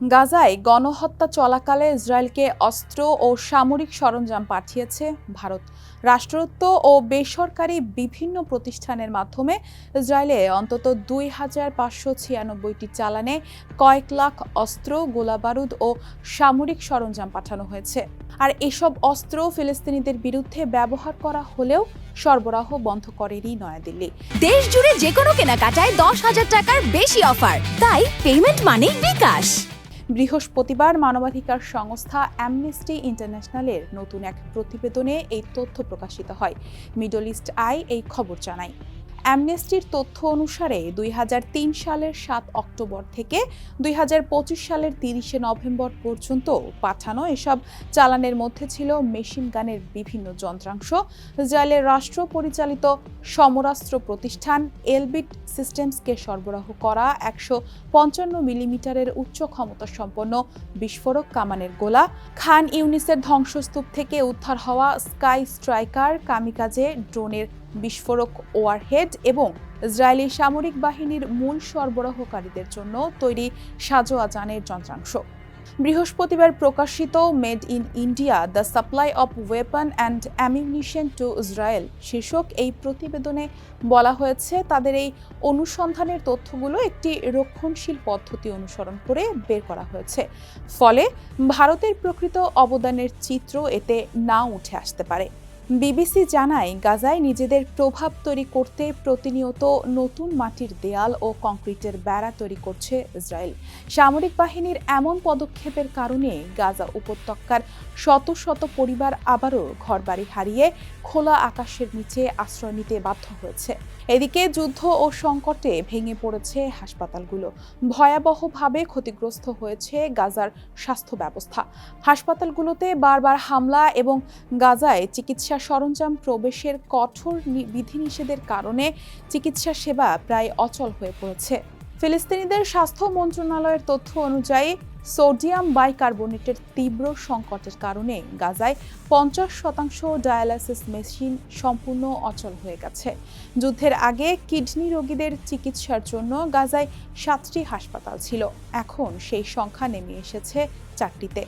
গাজায় গণহত্যা চলাকালে ইসরায়েলকে অস্ত্র ও সামরিক সরঞ্জাম পাঠিয়েছে ভারত। রাষ্ট্রায়ত্ত ও বেসরকারি বিভিন্ন প্রতিষ্ঠানের মাধ্যমে ইসরায়েলে অন্তত ২,৫৯৬টি চালানে কয়েক লাখ অস্ত্র, গোলাবারুদ ও সামরিক সরঞ্জাম পাঠানো হয়েছে। আর এসব অস্ত্র ফিলিস্তিনিদের বিরুদ্ধে ব্যবহার করা হলেও সরবরাহ বন্ধ করেনি নয়াদিল্লি। দেশ জুড়ে যে কোনো কেনাকাটায় ১০,০০০ টাকার বেশি অফার, তাই পেমেন্ট মানেই বিকাশ। বৃহস্পতিবার মানবাধিকার সংস্থা অ্যামনেস্টি ইন্টারন্যাশনালের নতুন এক প্রতিবেদনে এই তথ্য প্রকাশিত হয়। মিডল ইস্ট আই এই খবর জানায়। অ্যামনেস্টির তথ্য অনুসারে ২০০৩ সালের ৭ অক্টোবর থেকে ২০২৫ সালের ৩০শে নভেম্বর পর্যন্ত পাঠানো এসব চালানের মধ্যে ছিল মেশিন গানের বিভিন্ন যন্ত্রাংশ, ইসরায়েলের রাষ্ট্র পরিচালিত সমরাস্ত্র প্রতিষ্ঠান এলবিট সিস্টেমসকে সরবরাহ করা ১৫৫ মিলিমিটারের উচ্চ ক্ষমতা সম্পন্ন বিস্ফোরক কামানের গোলা, খান ইউনিসের ধ্বংসস্তূপ থেকে উদ্ধার হওয়া স্কাই স্ট্রাইকার কামিকাজে ড্রোনের বিস্ফোরক ওয়ারহেড এবং ইসরায়েলি সামরিক বাহিনীর মূল সরবরাহকারীদের জন্য তৈরি সাজোয়া যানের যন্ত্রাংশ। বৃহস্পতিবার প্রকাশিত made in India the supply of weapon and ammunition two Israel শীর্ষক এই প্রতিবেদনে বলা হয়েছে, তাদের এই অনুসন্ধানের তথ্যগুলো একটি রক্ষণশীল পদ্ধতি অনুসরণ করে বের করা হয়েছে। ফলে ভারতের প্রকৃত অবদানের চিত্র এতে নাও উঠে আসতে পারে। বিবিসি জানায়, গাজায় নিজেদের প্রভাব তৈরি করতে প্রতিনিয়ত নতুন মাটির দেয়াল ও কংক্রিটের বেড়া তৈরি করছে ইসরায়েল। সামরিক বাহিনীর এমন পদক্ষেপের কারণে গাজা উপত্যকার শত শত পরিবার আবারও ঘরবাড়ি হারিয়ে খোলা আকাশের নিচে আশ্রয় নিতে বাধ্য হয়েছে। এদিকে যুদ্ধ ও সংকটে ভেঙে পড়েছে হাসপাতালগুলো। ভয়াবহভাবে ক্ষতিগ্রস্ত হয়েছে গাজার স্বাস্থ্য ব্যবস্থা। হাসপাতালগুলোতে বারবার হামলা এবং গাজায় চিকিৎসা সরঞ্জাম প্রবেশের কঠোর বিধিনিষেধের কারণে চিকিৎসা সেবা প্রায় অচল হয়ে পড়েছে। ফিলিস্তিনিদের স্বাস্থ্য মন্ত্রণালয়ের তথ্য অনুযায়ী সোডিয়াম বাইকার্বনেটের তীব্র সংকটের কারণে গাজায় ৫০% ডায়ালাইসিস মেশিন সম্পূর্ণ অচল হয়ে গেছে। যুদ্ধের আগে কিডনি রোগীদের চিকিৎসার জন্য গাজায় ৭টি হাসপাতাল ছিল, এখন সেই সংখ্যা নেমে এসেছে ৪টিতে।